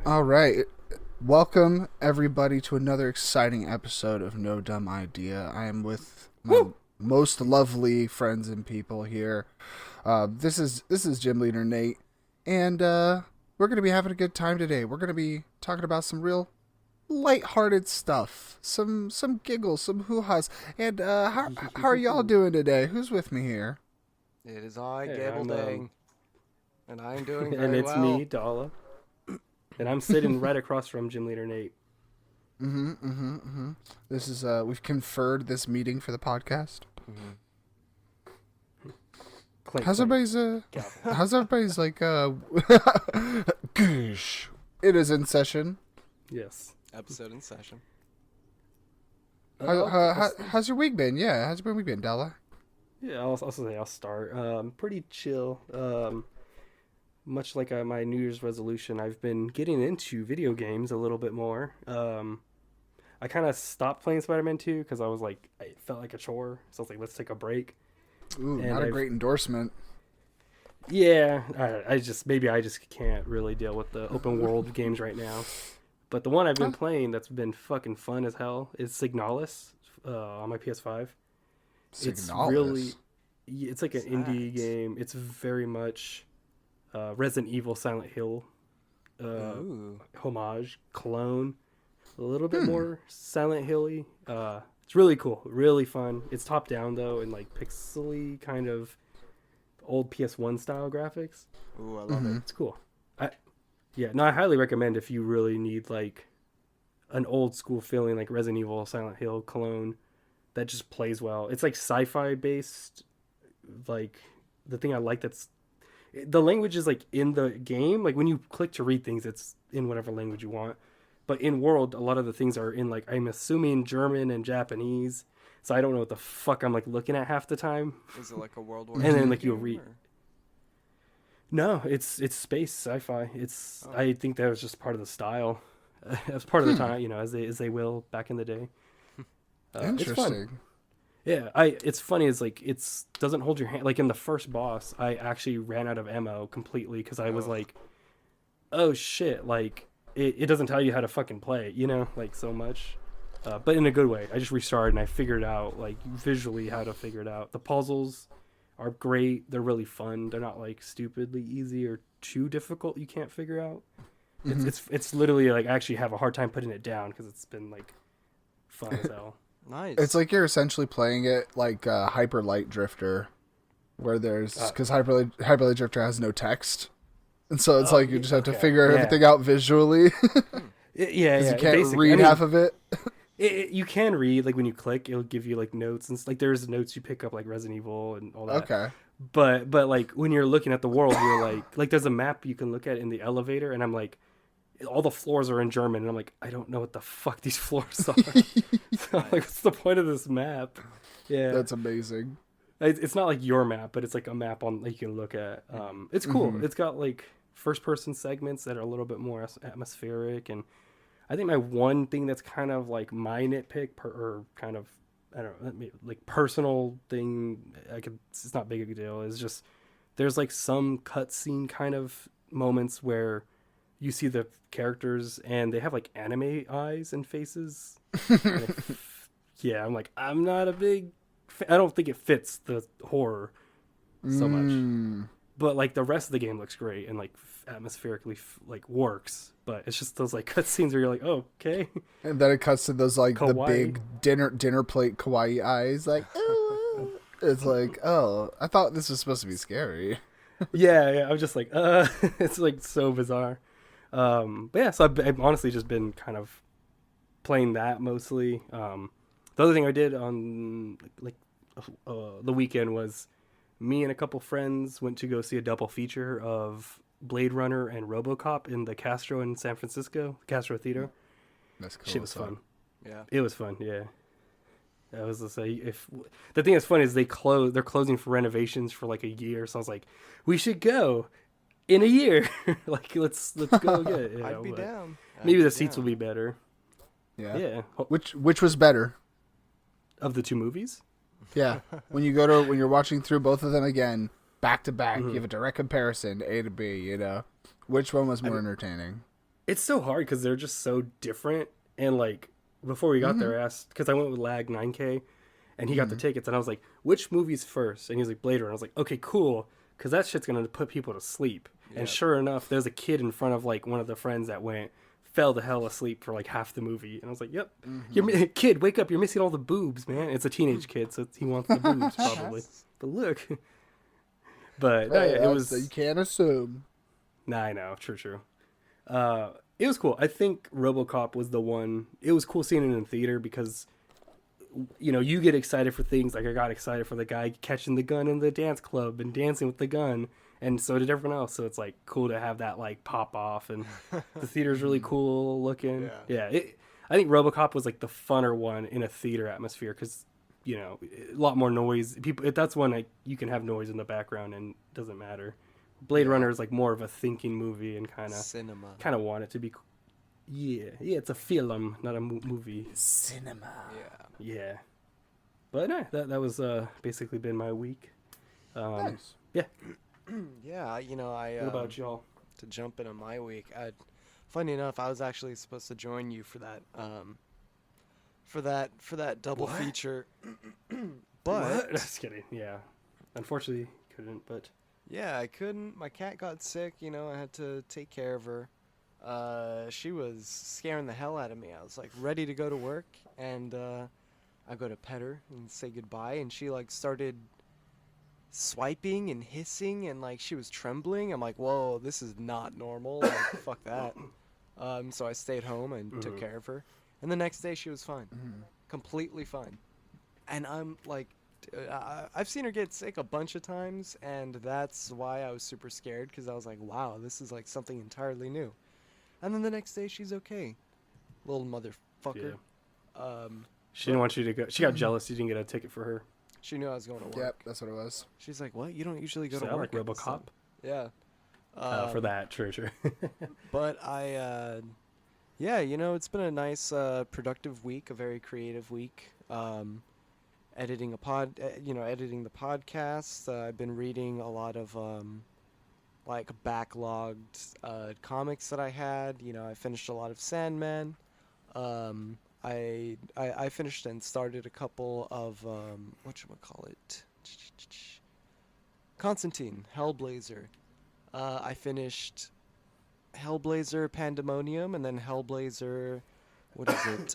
All right. Welcome, everybody, to another exciting episode of No Dumb Idea. I am with my most lovely friends and people here. This is GymleaderNate, and we're going to be having a good time today. We're going to be talking about some real lighthearted stuff, some giggles, some hoo-has. And how are y'all doing today? Who's with me here? It is I, Gibbledang, and I'm doing very well. And it's me, Dala. And I'm sitting right across from GymleaderNate. This is we've conferred this meeting for the podcast. Clink, How's everybody's like goosh. It is in session. Yes. Episode in session. How's your week been? Yeah, how's your week been, Dala? Yeah, I'll start. Pretty chill. Much like my New Year's resolution, I've been getting into video games a little bit more. I kind of stopped playing Spider-Man 2 because I felt like a chore. So I was like, let's take a break. Ooh, and not a great endorsement. Yeah, I just can't really deal with the open world games right now. But the one I've been playing that's been fucking fun as hell is Signalis on my PS5. Signalis? It's like an indie game. It's very much Resident Evil Silent Hill homage, clone, a little bit more Silent Hill-y. It's really cool, really fun. It's top down though, and like pixely kind of old PS1 style graphics. Ooh, I love it. It's cool. I highly recommend if you really need like an old school feeling, like Resident Evil Silent Hill clone that just plays well. It's like sci-fi based. Like the thing I like that's the language is like in the game. Like when you click to read things, it's in whatever language you want. But in world, a lot of the things are in like, I'm assuming German and Japanese. So I don't know what the fuck I'm like looking at half the time. Is it like a World War II? And then like you'll game, read. Or? No, it's space sci-fi. I think that was just part of the style. As part of the time, as they will back in the day. Interesting. It's fun. Yeah, it's funny. It's like doesn't hold your hand. Like in the first boss, I actually ran out of ammo completely because I was like, oh shit! Like it doesn't tell you how to fucking play it, like so much. But in a good way. I just restarted and I figured out like visually how to figure it out. The puzzles are great. They're really fun. They're not like stupidly easy or too difficult you can't figure out. It's literally like I actually have a hard time putting it down because it's been like fun as hell. Nice. It's like you're essentially playing it like Hyper Light Drifter, where there's because Hyper Light Drifter has no text, and so it's like you just have to figure everything out visually. You can't read half of it. You can read, like when you click, it'll give you like notes and like there's notes you pick up like Resident Evil and all that. Okay. But like when you're looking at the world, you're like there's a map you can look at in the elevator, and I'm like, all the floors are in German, and I'm like, I don't know what the fuck these floors are. So I'm like, what's the point of this map? Yeah, that's amazing. It's not like your map, but it's like a map on like you can look at. It's cool. It's got like first-person segments that are a little bit more atmospheric, and I think my one thing that's kind of like my nitpick or kind of I don't know, like personal thing. It's not big a deal. Is just there's like some cutscene kind of moments where you see the characters and they have like anime eyes and faces. Yeah, I'm like, I'm not a big I don't think it fits the horror so much. But like the rest of the game looks great and like atmospherically like works. But it's just those like cutscenes where you're like, oh, okay. And then it cuts to those like kawaii. The big dinner plate kawaii eyes, like ooh. It's like, oh, I thought this was supposed to be scary. Yeah, I was just like, it's like so bizarre. But yeah, so I've honestly just been kind of playing that mostly. The other thing I did on like the weekend was me and a couple friends went to go see a double feature of Blade Runner and RoboCop in the Castro in San Francisco, Castro Theater. That's cool. Shit was fun. Yeah. It was fun. Yeah. I was to say, if the thing that's funny is they're closing for renovations for like a year. So I was like, we should go in a year. Like let's go again. I'd be down. Maybe the seats will be better. Yeah. Yeah. Which was better? Of the two movies? Yeah. When you're watching through both of them again, back to back, you have a direct comparison, A to B, you know. Which one was more entertaining? It's so hard because they're just so different. And like before we got there, I asked, because I went with Lag 9K and he got the tickets, and I was like, which movie's first? And he was like, Blade Runner. I was like, okay, cool, because that shit's gonna put people to sleep. Yep. And sure enough, there's a kid in front of like one of the friends that fell the hell asleep for like half the movie, and I was like, "Yep, kid, wake up! You're missing all the boobs, man." It's a teenage kid, so he wants the boobs probably. But look, but no, yeah, it was. You can't assume. Nah, I know, true. It was cool. I think RoboCop was the one. It was cool seeing it in theater because, you know, you get excited for things like I got excited for the guy catching the gun in the dance club and dancing with the gun. And so did everyone else. So it's like cool to have that like pop off, and the theater's really cool looking. Yeah. I think RoboCop was like the funner one in a theater atmosphere because, you know, a lot more noise. That's one like you can have noise in the background and it doesn't matter. Blade Runner is like more of a thinking movie and kind of want it to be. Yeah, it's a film, not a movie. Cinema. Yeah. But no, that was basically been my week. Nice. Yeah. Yeah, you know, What about y'all? To jump into my week, funny enough, I was actually supposed to join you for that double feature, but Just kidding. Yeah, unfortunately couldn't. But yeah, I couldn't. My cat got sick. You know, I had to take care of her. She was scaring the hell out of me. I was like ready to go to work, and I go to pet her and say goodbye, and she like started swiping and hissing, and like she was trembling. I'm like, whoa, this is not normal. Like, fuck that. So I stayed home and took care of her, and the next day she was fine, completely fine. And I'm like, I've seen her get sick a bunch of times, and that's why I was super scared, because I was like, wow, this is like something entirely new. And then the next day she's okay, little motherfucker. Yeah. She didn't want you to go. She got jealous you didn't get a ticket for her. She knew I was going to work. Yep, that's what it was. She's like, what? You don't usually go to I work? like RoboCop. Yeah. For that, true. But yeah, you know, it's been a nice, productive week, a very creative week. Editing the podcast. I've been reading a lot of, like backlogged, comics that I had. You know, I finished a lot of Sandman. I finished and started a couple of whatchamacallit, Constantine, Hellblazer. I finished Hellblazer Pandemonium, and then Hellblazer, what is it?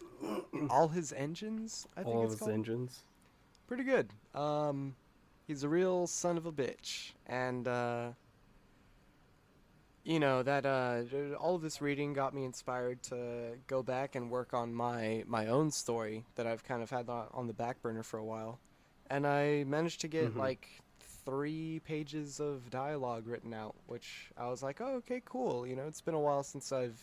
All His Engines, I think All it's of his called. engines. Pretty good. He's a real son of a bitch, and you know, that all of this reading got me inspired to go back and work on my own story that I've kind of had on the back burner for a while. And I managed to get like 3 pages of dialogue written out, which I was like, oh, okay, cool. You know, it's been a while since I've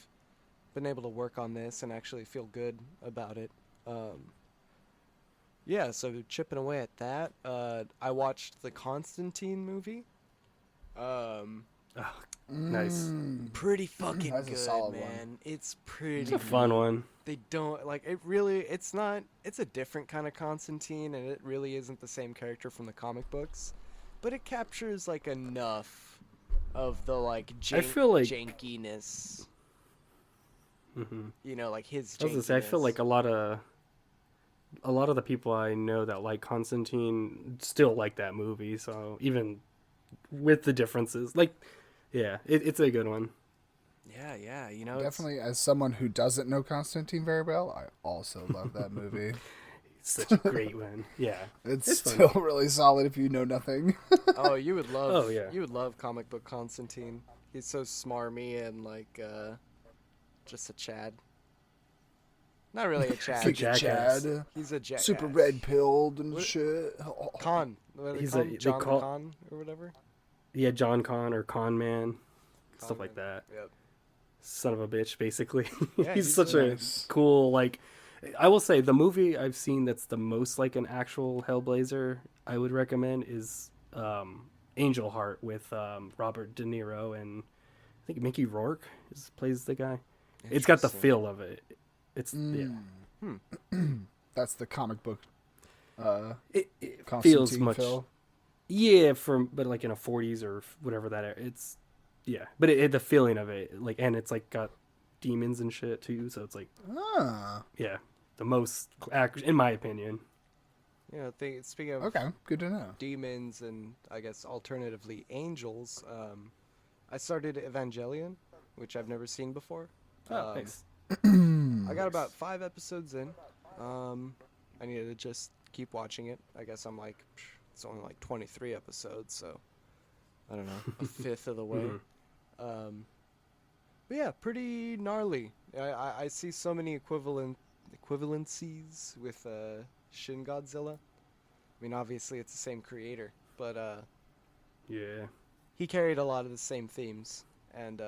been able to work on this and actually feel good about it. Yeah, so chipping away at that. I watched the Constantine movie. Nice. Pretty fucking That's a good, solid man. one. It's pretty It's a fun one. They don't, like, it really, it's not, it's a different kind of Constantine, and it really isn't the same character from the comic books, but it captures, like, enough of the, like, I feel like jankiness. You know, like his jankiness. I was gonna say, I feel like a lot of the people I know that like Constantine still like that movie. So even with the differences, like, yeah, it's a good one. Yeah, you know, Definitely, as someone who doesn't know Constantine very well, I also love that movie. It's such a great one. Yeah, it's still fun. really solid if you know nothing. Oh, you would love. Oh, yeah. You would love comic book Constantine. He's so smarmy and like just a Chad. Not really a Chad. Freaking jackass. Chad. He's a jackass. Super red pilled and What- shit. Oh. Con. What do they He's call a- him? they John call- Con or whatever. Yeah, John Con or Con Man, stuff Con like Man. that. Yep. Son of a bitch, basically. Yeah, he's he's such really a nice. cool, like, I will say the movie I've seen that's the most like an actual Hellblazer I would recommend is Angel Heart with Robert De Niro and I think Mickey Rourke plays the guy. It's got the Interesting. feel of it. It's yeah. That's the comic book. It feels Constantine much. Phil. Yeah, but like in a 40s or whatever that it's yeah, but the feeling of it like and it's like got demons and shit too, so it's like Ah, yeah, the most in my opinion. You know, speaking of okay, good to know. demons and I guess alternatively angels, I started Evangelion, which I've never seen before. Nice. I got about 5 episodes in. I needed to just keep watching it. I guess I'm like, it's only like 23 episodes, so I don't know, a fifth of the way. Mhm. But yeah, pretty gnarly. I see so many equivalencies with Shin Godzilla. I mean, obviously it's the same creator, but Yeah. he carried a lot of the same themes. And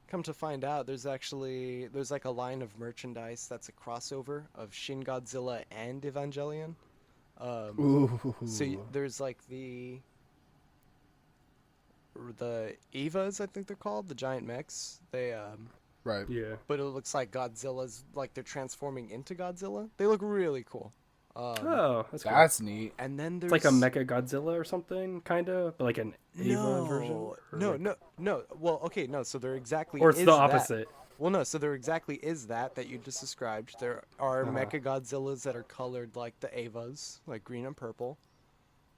come to find out, there's like a line of merchandise that's a crossover of Shin Godzilla and Evangelion. Ooh. So there's like the Evas, I think they're called, the giant mechs. They Right. Yeah. but it looks like Godzilla's like they're transforming into Godzilla. They look really cool. Oh, that's cool. That's neat. And then It's there's like a Mecha Godzilla or something, kind of, but like an Eva version. no, Or no, like- no. Well, okay, no. So there exactly Or it's is the that. opposite. Well, no. So there exactly is that you just described. There are Mecha Godzillas that are colored like the Evas, like green and purple.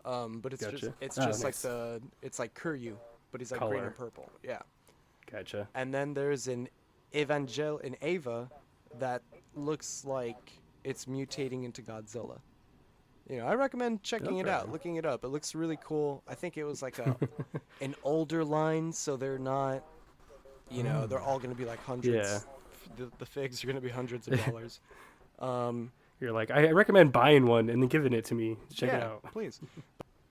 But it's Gotcha. just Nice. like it's like Kuryu, but he's like green Color. and purple. Yeah. Gotcha. And then there's an Eva that looks like it's mutating into Godzilla. You know, I recommend checking it out, Okay. looking it up. It looks really cool. I think it was like an older line, so they're not, you know, they're all going to be like hundreds. Yeah. The figs are going to be hundreds of dollars. You're like, I recommend buying one and then giving it to me. Check it yeah, out. please.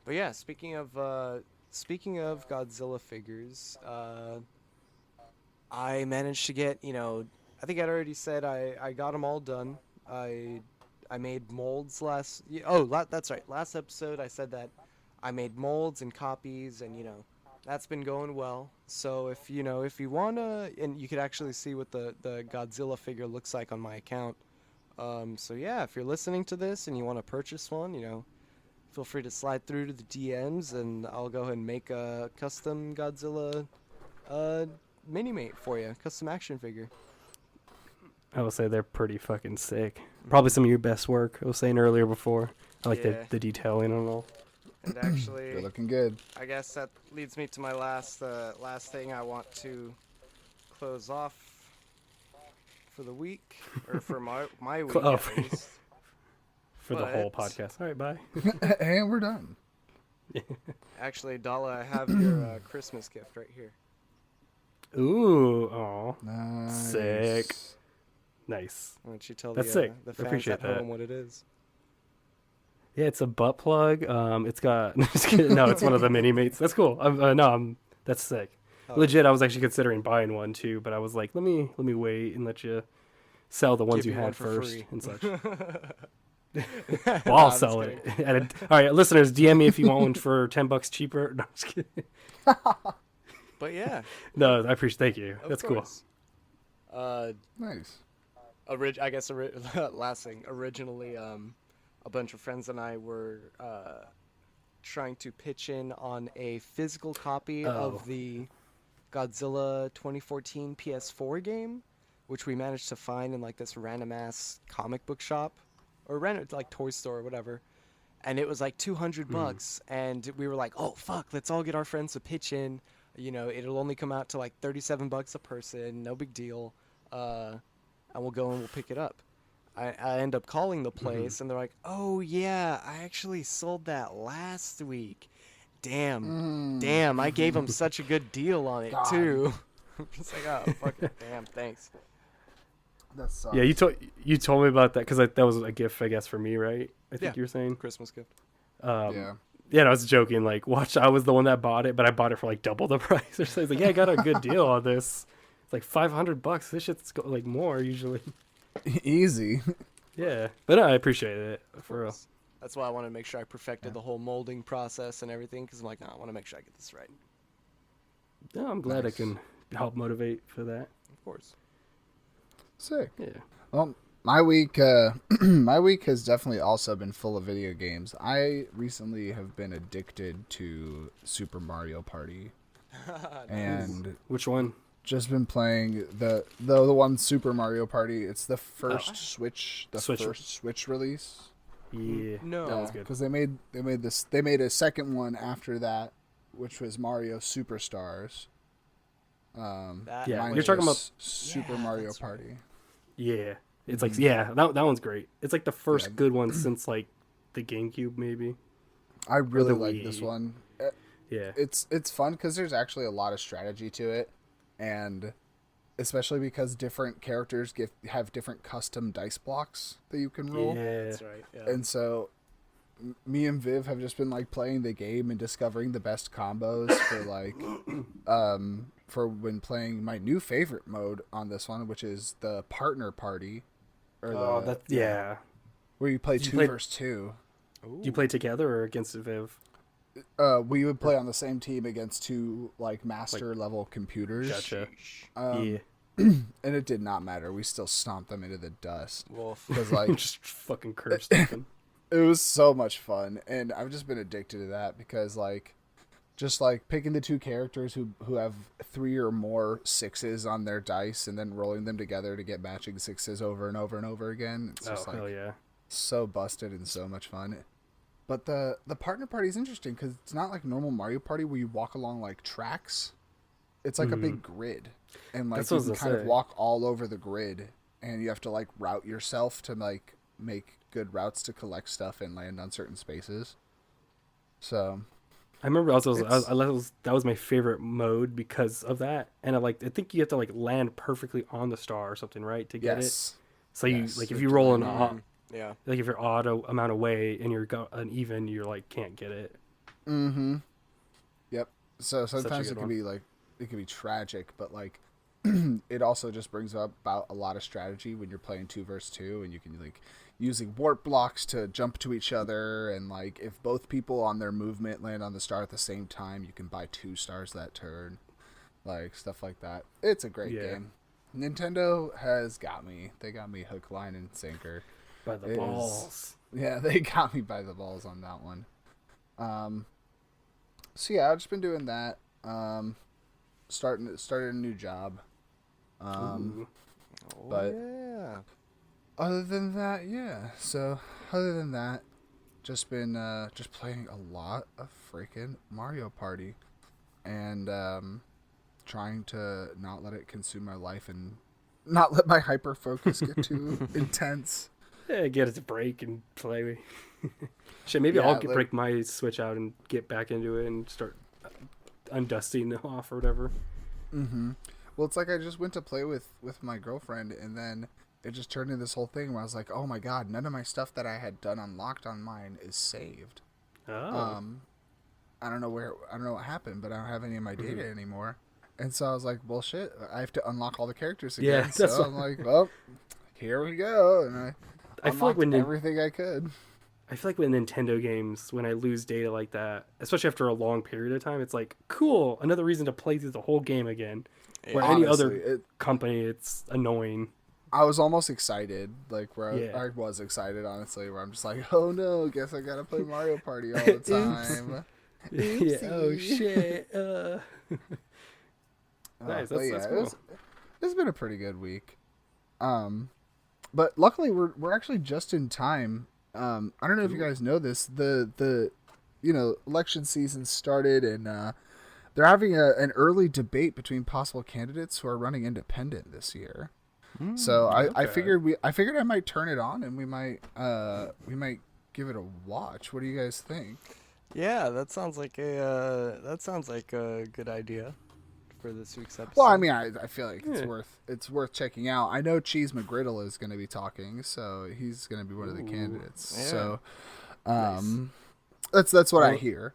But yeah, speaking of Godzilla figures, I managed to get, you know, I think I'd already said I got them all done. I made molds that's right. Last episode I said that I made molds and copies, and you know, that's been going well. So if you wanna, and you could actually see what the Godzilla figure looks like on my account. So yeah, if you're listening to this and you want to purchase one, you know, feel free to slide through to the DMs, and I'll go ahead and make a custom Godzilla mini-mate for you, custom action figure. I will say they're pretty fucking sick. Probably some of your best work. I was saying earlier before. I like Yeah. the detailing and all. And You're actually, looking good. I guess that leads me to my last thing I want to close off for the week, or for my week Oh, at least. For the whole But- podcast. All right, bye. And we're done. Actually, Dala, I have your Christmas gift right here. Ooh, aw. Nice. Sick. Nice. Why don't you tell That's the sick. I fans appreciate at that. home what it is? Yeah, it's a butt plug. It's got just kidding. No, it's one of the mini mates. That's cool. That's sick. Oh. Legit, I was actually considering buying one too, but I was like, let me wait and let you sell the ones Give you me one had for first free. and such. Nah, Well, I'll I'm just sell it. kidding. All right, listeners, DM me if you want one for $10 cheaper. No, I'm just kidding. But yeah, No, I appreciate. Thank you. of That's course. Nice. I guess last thing. Originally, a bunch of friends and I were trying to pitch in on a physical copy Oh. of the Godzilla 2014 PS4 game, which we managed to find in like this random ass comic book shop or random like toy store or whatever. And it was like $200, and we were like, "Oh fuck, let's all get our friends to pitch in. You know, it'll only come out to like $37 a person, no big deal. And we'll go and we'll pick it up." I end up calling the place, and they're like, "Oh yeah, I actually sold that last week. Damn, I gave them such a good deal on it God. too." I'm just like, "Oh fuck it, damn, thanks." That sucks. Yeah, you told me about that because that was a gift, I guess, for me, right? I think Yeah. you were saying. Christmas gift. Yeah. Yeah, I was joking. Like, watch, I was the one that bought it, but I bought it for like double the price. Or so it's like, yeah, I got a good deal on this. It's like $500. This shit's like more usually. Easy. Yeah, but no, I appreciate it for real. That's why I want to make sure I perfected the whole molding process and everything, because I'm like, no, I want to make sure I get this right. No, I'm glad Nice. I can help motivate for that. Of course. Sick. Yeah. Well, my week, my week has definitely also been full of video games. I recently have been addicted to Super Mario Party, and Which one? just been playing the one Super Mario Party. It's the first Switch release. Yeah, No. that was good. Because they made a second one after that, which was Mario Superstars. Yeah, mine you're talking was about- Super Yeah, Mario that's right. Party. Yeah, it's like that one's great. It's like the first Yeah. good one since like the GameCube, maybe. I really the like this Wii. one. Yeah, It's fun because there's actually a lot of strategy to it, and especially because different characters have different custom dice blocks that you can roll. yeah. That's right. Yeah. And so me and Viv have just been like playing the game and discovering the best combos for like for when playing my new favorite mode on this one, which is the partner party, or Oh, that's yeah. where you play You two played- versus two. Do you play together or against Viv? We would play on the same team against two like master level computers. Gotcha. Um, Yeah, And it did not matter. We still stomped them into the dust. Wolf. Because like just fucking curve stuffing. it was so much fun, and I've just been addicted to that because like just like picking the two characters who have 3 or more sixes on their dice and then rolling them together to get matching sixes over and over and over again. It's just Oh like hell yeah. so busted and so much fun. But the partner party is interesting because it's not like normal Mario Party where you walk along like tracks. It's like a big grid, and like That's what I you was can gonna kind of say. walk all over the grid, and you have to like route yourself to like make good routes to collect stuff and land on certain spaces. So I remember also It's- that was my favorite mode because of that, and I think you have to like land perfectly on the star or something, right, to get it. yes, So you Yes, like you if have you to roll land an on odd, Yeah. like if you're odd amount away and you're an even, you're like can't get it. mm-hmm, yep. So a sometimes good it can one. be like it can be tragic, but like it also just brings up about a lot of strategy when you're playing 2 versus 2, and you can like using warp blocks to jump to each other, and like if both people on their movement land on the star at the same time, you can buy 2 stars that turn, like stuff like that. It's a great Yeah. game. Nintendo has got me. They got me hook, line, and sinker. By the It is- balls. Yeah, they got me by the balls on that one. So yeah, I've just been doing that. Started a new job. Ooh. Oh, but- yeah. Other than that, yeah. So other than that, just been just playing a lot of freaking Mario Party, and trying to not let it consume my life and not let my hyper focus get too intense. Yeah, get it to break and play. Shit, maybe Yeah, I'll like- break my Switch out and get back into it and start undusting it off or whatever. Mm-hmm. Well, it's like I just went to play with my girlfriend, and then it just turned into this whole thing where I was like, oh my god, none of my stuff that I had done unlocked on mine is saved. Oh. I don't know what happened, but I don't have any of my data anymore. And so I was like, well, shit, I have to unlock all the characters again. Yeah, that's so what- I'm like, well, here we go. And I feel like when everything I could. I feel like with Nintendo games, when I lose data like that, especially after a long period of time, it's like, cool, another reason to play through the whole game again. Where any other Honestly, company, it's annoying. I was almost excited, like where Yeah. I was excited, honestly, where I'm just like, oh no, guess I gotta play Mario Party all the time. Yeah. Oh Oopsie. shit. Nice. But That's it cool. it's been a pretty good week. But luckily we're actually just in time. I don't know if you guys know this. The election season started, and they're having an early debate between possible candidates who are running independent this year. So I okay. figured I might turn it on, and we might give it a watch. What do you guys think? Yeah, that sounds like a good idea. for this week's episode. Well, I mean, I feel like Yeah. it's worth checking out. I know Cheese McGriddle is going to be talking, so he's going to be one of the Ooh, candidates. yeah. So, Nice. that's what I Well, hear.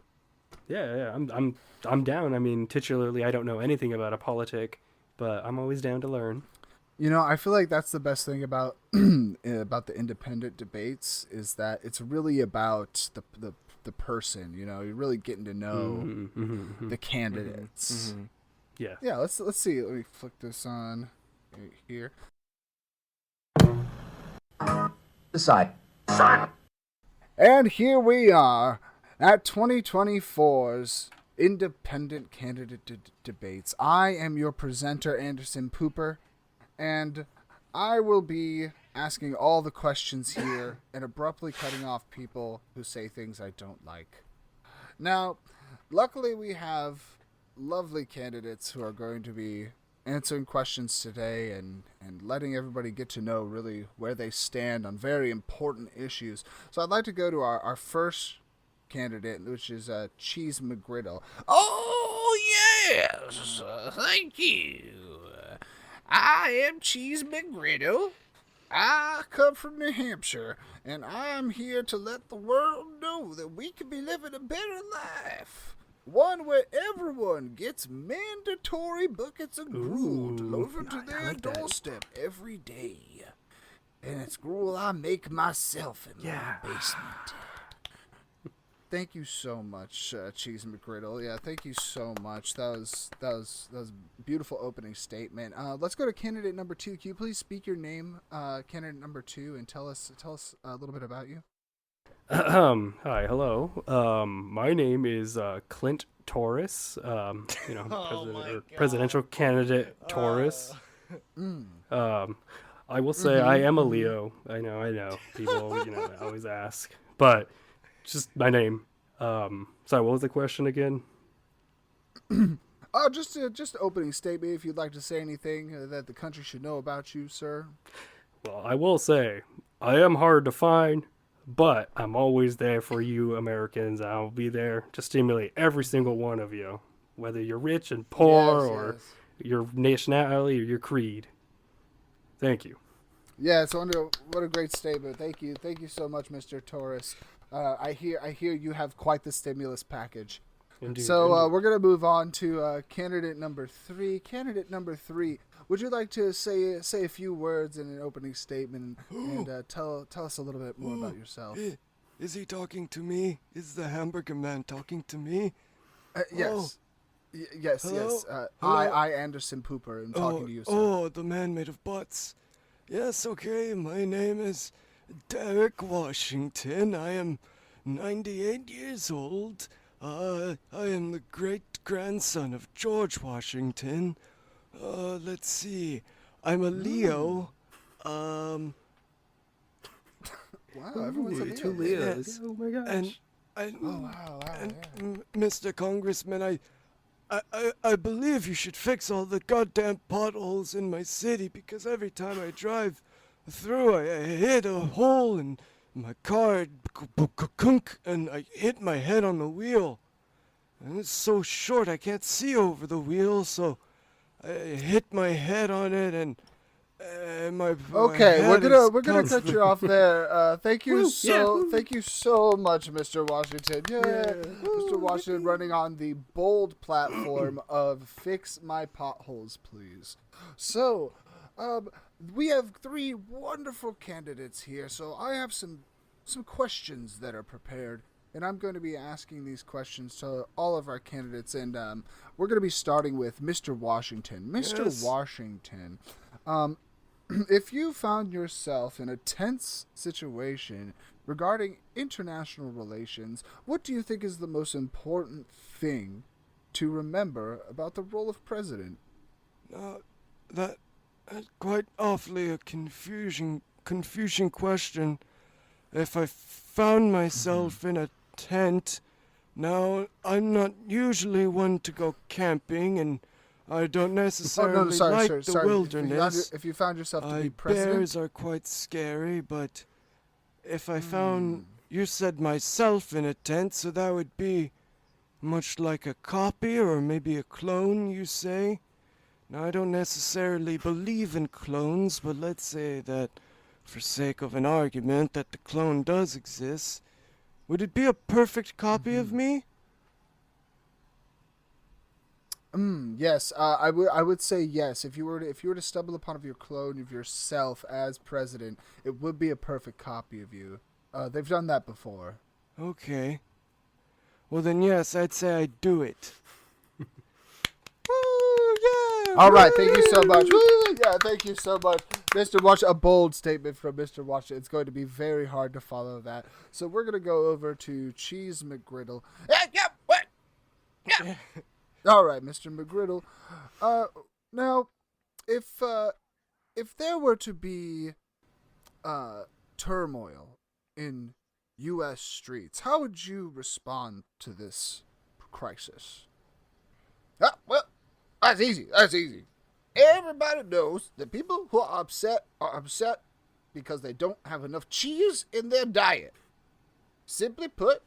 Yeah, I'm down. I mean, titularly, I don't know anything about a politic, but I'm always down to learn. You know, I feel like that's the best thing about about the independent debates is that it's really about the person. You know, you're really getting to know the candidates. Mm-hmm. Yeah. Yeah, let's see. Let me flick this on right here. Decide. And here we are at 2024's Independent Candidate Debates. I am your presenter, Anderson Pooper, and I will be asking all the questions here and abruptly cutting off people who say things I don't like. Now, luckily we have lovely candidates who are going to be answering questions today and letting everybody get to know really where they stand on very important issues. So I'd like to go to our first candidate, which is Cheese McGriddle. Oh, yes! Thank you. I am Cheese McGriddle. I come from New Hampshire, and I'm here to let the world know that we can be living a better life. One where everyone gets mandatory buckets of gruel delivered to their doorstep every day. And it's gruel I make myself in my basement. Thank you so much, Cheese McGriddle. Yeah, thank you so much. That was a beautiful opening statement. Let's go to candidate number 2. Can you please speak your name, candidate number 2, and tell us a little bit about you? Hi, hello. My name is Clint Taurus. Presidential candidate Taurus. I will say I am a Leo. I know. People, always ask, but just my name. Sorry, what was the question again? Oh, just opening statement. If you'd like to say anything that the country should know about you, sir. Well, I will say I am hard to find, but I'm always there for you Americans. I'll be there to stimulate every single one of you, whether you're rich and poor or your nationality or your creed. Thank you. Yeah, so what a great statement. Thank you so much, Mr. Taurus. I hear you have quite the stimulus package. Indeed, So we're gonna move on to candidate number 3. Candidate number 3, would you like to say a few words in an opening statement and tell us a little bit more about yourself? Is he talking to me? Is the hamburger man talking to me? Yes. Yes. Hello? Yes. Hello? I Anderson Pooper am talking to you, sir. The man made of butts. Yes, okay, my name is Derek Washington. I am 98 years old. I am the great-grandson of George Washington. Let's see. I'm a Leo. Wow, everyone's a Leo. 2 Leos. Yes. Oh my gosh. And Wow. Mr. Congressman, I believe you should fix all the goddamn potholes in my city, because every time I drive through, I hit a hole in my car, and I hit my head on the wheel. And it's so short I can't see over the wheel, so I hit my head on it, and my Okay, my we're head gonna is cut you off there. Thank you Woo, so much, Mr. Washington. Mr. Washington running on the bold platform of fix my potholes, please. So, we have 3 wonderful candidates here. So I have some questions that are prepared, and I'm going to be asking these questions to all of our candidates, and we're going to be starting with Mr. Washington. Mr. Yes. Washington, if you found yourself in a tense situation regarding international relations, what do you think is the most important thing to remember about the role of president? That's quite awfully a confusing question. If I found myself in a tent, now I'm not usually one to go camping, and I don't necessarily the wilderness. If you found yourself to be president, Bears are quite scary, but if I found, you said myself in a tent, so that would be much like a copy or maybe a clone, you say? Now, I don't necessarily believe in clones, but let's say that, for sake of an argument, that the clone does exist. Would it be a perfect copy of me? Yes. I would say yes. If you were to stumble upon your clone of yourself as president, it would be a perfect copy of you. They've done that before. Okay. Well then, yes, I'd say I'd do it. Woo, yeah! All right, thank you so much. Woo, yeah, thank you so much, Mr. Washington. A bold statement from Mr. Washington. It's going to be very hard to follow that. So we're gonna go over to Cheese McGriddle. What? Yeah. All right, Mr. McGriddle. Now, if there were to be turmoil in U.S. streets, how would you respond to this crisis? Well, that's easy. That's easy. Everybody knows that people who are upset because they don't have enough cheese in their diet. Simply put,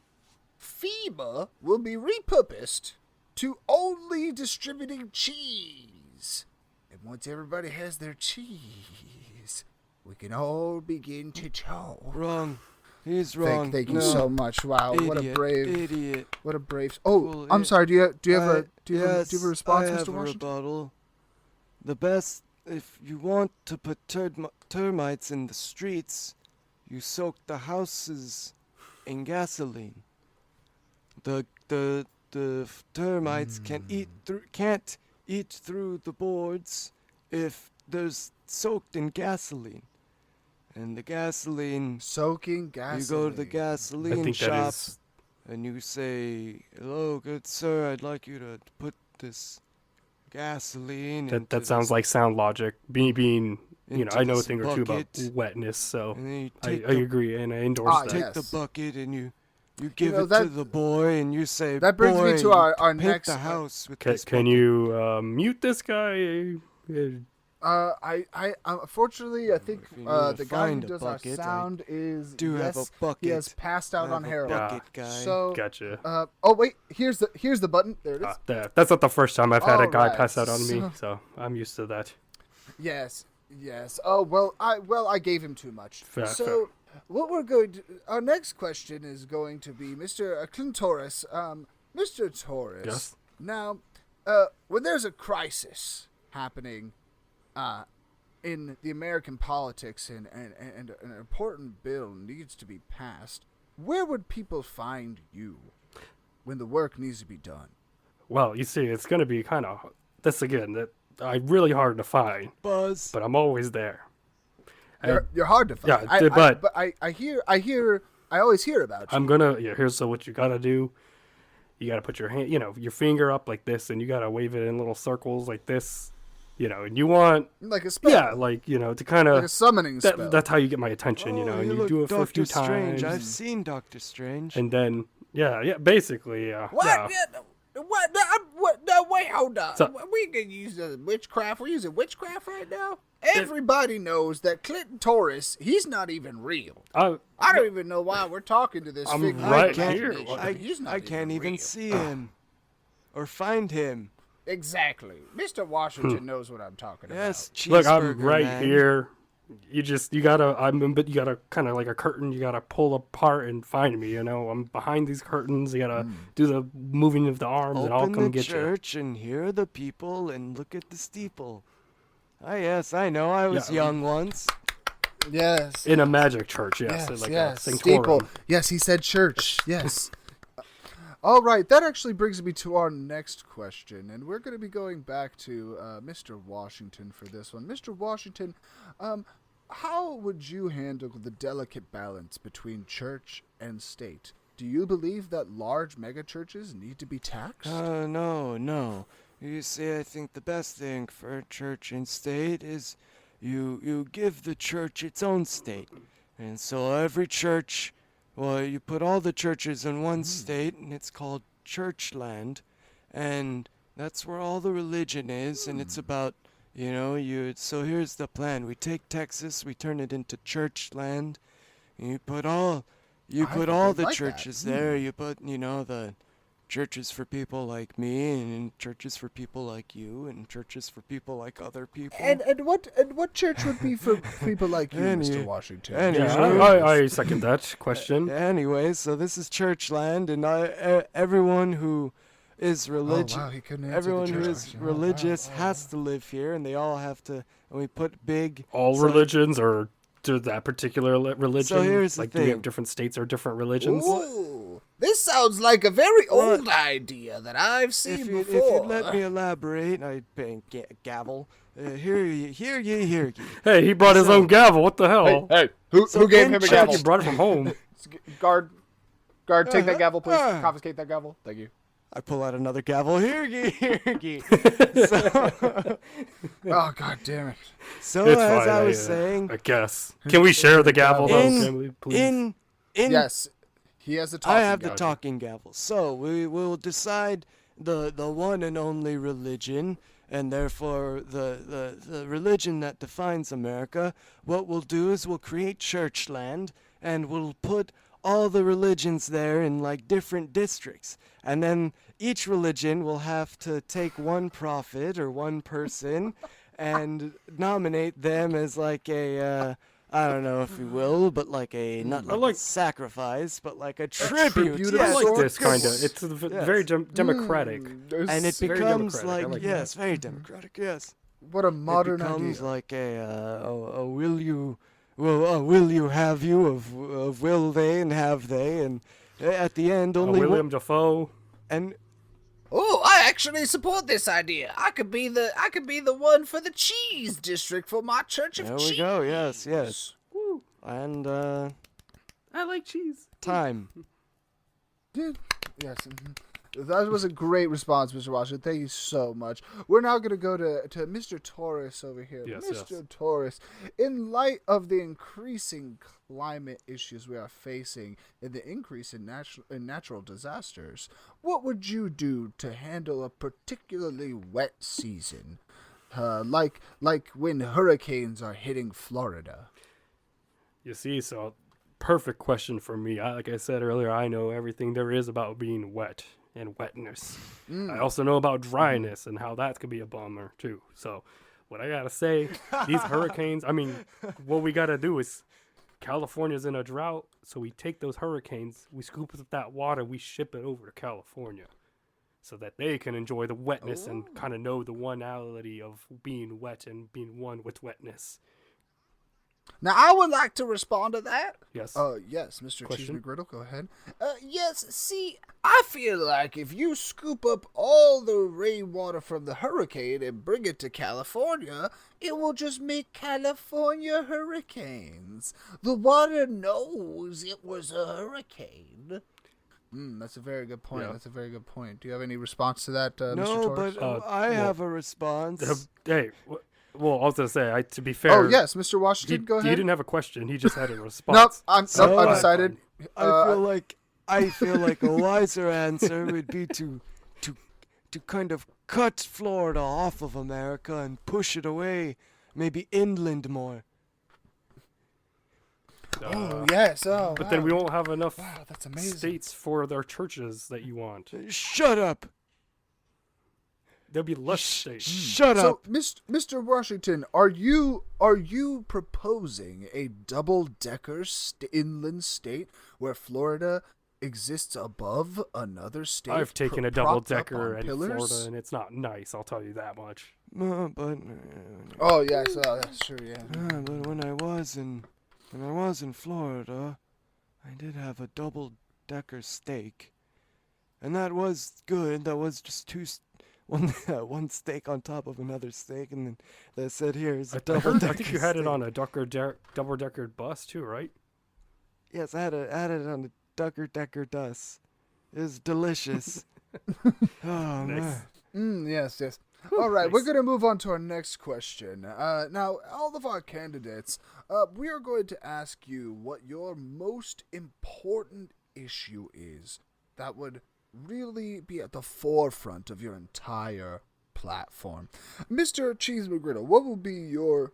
FEMA will be repurposed to only distributing cheese. And once everybody has their cheese, we can all begin to talk. Wrong. He's wrong. Thank you so much. Wow, Idiot, what a brave idiot. What a brave. Oh, Well, I'm sorry. Do you have a yes, response, I have Mr. a Washington? rebuttal. The best, if you want to put termites in the streets, you soak the houses in gasoline. The termites can't eat through the boards if there's soaked in gasoline. And the gasoline, Soaking gasoline. you go to the I gasoline think that shop is. and you say, "Hello, good sir, I'd like you to put this gasoline That sounds like sound logic. Being into I know a this thing or two about bucket. wetness, so And then you I take agree and I endorse Ah, that. take yes. the bucket and you give know, it to that- the boy and you say, That brings me "Boy, to our paint next. the house with Can, this can bucket." you mute this guy? I unfortunately I think If you need to the guy who find a does our bucket, I sound is do have a bucket. He has passed I out have on a heroin. bucket guy. So Gotcha. oh wait, here's the button. There it is. That's not the first time I've had a guy Alright, pass out on me, so- so I'm used to that. Yes. Oh well, I gave him too much. Fair. What we're going to our next question is going to be Mr. Clintoris. Mr. Torres. Yes? Now, when there's a crisis happening, in the American politics and an important bill needs to be passed, where would people find you when the work needs to be done? Well, you see, it's going to be kind of this again. That really hard to find, Buzz. but I'm always there. And You're hard to find. Yeah, but- I always hear about you. I'm gonna. Here's what you gotta do. You gotta put your hand, your finger up like this, and you gotta wave it in little circles like this. And you want, like a spell. yeah, to kind like a of. summoning spell. That's how you get my attention, and you look do it for a few Doctor Strange. times, I've seen Doctor Strange. and then basically, What? yeah. What? No, wait, hold on. So- We can use witchcraft. We're using witchcraft right now. Everybody knows that Clinton Torres, he's not even real. I don't even know why we're talking to this I'm figure. of right imagination. here. He's not I can't even real. see him or find him. Exactly. Mr. Washington knows what I'm talking Yes, Look, I'm cheeseburger right man. here. You gotta kind of like a curtain. You gotta pull apart and find me. I'm behind these curtains. You gotta do the moving of the arms, and I'll Open come the get you. church and hear the people and look at the steeple. Ah, yes, I know. I was Yeah. young once. about. Yes. In a magic church, yes, Yes, like yes. a Steeple. sanctorum. Yes, he said church. Yes. All right, that actually brings me to our next question, and we're going to be going back to Mr. Washington for this one. Mr. Washington, how would you handle the delicate balance between church and state? Do you believe that large megachurches need to be taxed? No. You see, I think the best thing for church and state is you give the church its own state. And so every church, well, you put all the churches in one state, and it's called church land. And that's where all the religion is, and it's about, so here's the plan. We take Texas, we turn it into church land, and you put all I the like that. churches there. You put, churches for people like me, and churches for people like you, and churches for people like other people. And what church would be for people like you, Mr. Washington? Yeah, I second that question. Anyway, so this is church land, and everyone who is religious, Oh, wow, he couldn't answer everyone the who church is question. religious has to live here, and they all have to. And we put big. All religions, or to that particular religion? So here's the like, do we have thing. different states or different religions? Ooh, this sounds like a very old idea that I've seen If before. you'd let me elaborate, I'd bang gavel. Hear ye. Hey, he brought his own gavel. What the hell? Hey, who gave him a I think gavel? he brought it from home. Guard, take that gavel, please. Confiscate that gavel. Thank you. I pull out another gavel. Hear ye. Oh, God damn it. So It's as fine, I was saying, I guess. Can we share the gavel, though? Can we, please? in Yes, he has the talking I have the gavel. talking gavel. So we will decide the one and only religion, and therefore the religion that defines America. What we'll do is we'll create church land, and we'll put all the religions there in like different districts, and then each religion will have to take one prophet or one person and nominate them as like a I don't know if you will, but like a not like a sacrifice, but like a tribute. tribute of Yes, I like sorts. this kind of. It's very democratic. and it very becomes democratic. I like like yes, very democratic. Yes, What a it modern becomes idea. like a will you. Well, will you have you of will they and have they, and at the end only William Dafoe. and Oh, I actually support this idea. I could be the one for the cheese district for my church of there cheese. we go. Yes, Woo. and I like cheese. time. Yes. That was a great response, Mr. Washington. Thank you so much. We're now going to go to Mr. Torres over here. Yes, Mr. yes. Torres, in light of the increasing climate issues we are facing and the increase in natural disasters, what would you do to handle a particularly wet season? Like when hurricanes are hitting Florida. You see, so perfect question for me. Like I said earlier, I know everything there is about being wet and wetness. I also know about dryness and how that could be a bummer too. So what I gotta say, these hurricanes, I mean, what we gotta do is California's in a drought, so we take those hurricanes, we scoop up that water, we ship it over to California so that they can enjoy the wetness and kind of know the oneality of being wet and being one with wetness. Now, I would like to respond to that. Yes. Yes, Mr. Cheese Question? McGriddle, go ahead. Yes, see, I feel like if you scoop up all the rainwater from the hurricane and bring it to California, it will just make California hurricanes. The water knows it was a hurricane. That's a very good point. Yeah. That's a very good point. Do you have any response to that, Mr. No, Torres? but I have a response. Hey, well, I was gonna say, to be fair. Oh, yes, Mr. Washington, go ahead. He didn't have a question. He just had a Nope, response. I'm So, undecided. I feel like a wiser answer would be to kind of cut Florida off of America and push it away, maybe inland more. Oh, yes. Oh, But then we won't have enough Wow, that's amazing. states for their churches that you want. Shut up! There'll be less states. Shut So, up! Mr. Washington, are you proposing a double-decker inland state where Florida exists above another state? I've taken a propped up double-decker on in pillars? Florida, and it's not nice, I'll tell you that much. But Oh yes, that's true. Yeah. but when I was in Florida, I did have a double-decker steak, and that was good. That was just one steak on top of another steak, and then they said, "Here's a I double-decker." think you had it steak." on a double-decker bus too, right? Yes, I had it on a double-decker bus. It was delicious. Oh Nice. man. Yes. All right, we're Nice. going to move on to our next question. Now, all of our candidates, we are going to ask you what your most important issue is that would really be at the forefront of your entire platform. Mr. Cheese McGriddle, what will be your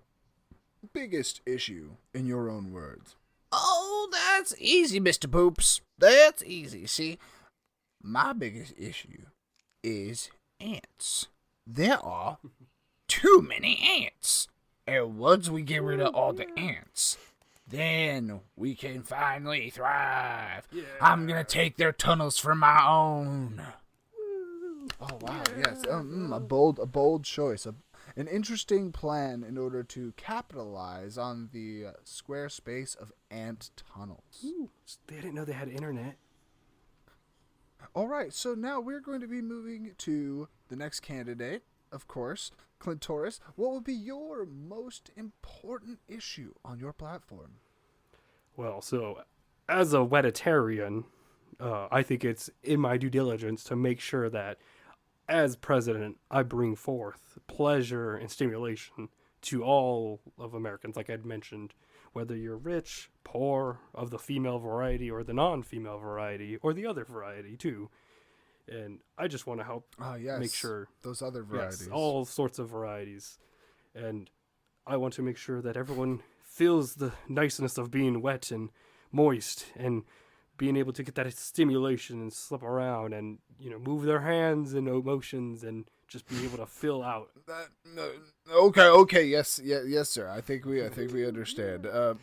biggest issue in your own words? Oh, that's easy, Mr. Poops. That's easy. See, my biggest issue is ants. There are too many ants. And once we get rid of all the ants, then we can finally thrive. Yeah. I'm going to take their tunnels for my own. Oh, wow. Yes. A bold choice. An interesting plan in order to capitalize on the square space of ant tunnels. Ooh, they didn't know they had internet. All right, so now we're going to be moving to the next candidate, of course, Clintoris. What would be your most important issue on your platform? Well, so as a vegetarian, I think it's in my due diligence to make sure that as president, I bring forth pleasure and stimulation to all of Americans, like I'd mentioned, whether you're rich, poor, of the female variety or the non-female variety or the other variety too. And I just want to help make sure those other varieties. Yes, all sorts of varieties. And I want to make sure that everyone feels the niceness of being wet and moist and being able to get that stimulation and slip around and, move their hands and emotions and just be able to fill out. Okay, yes, sir. I think we understand. All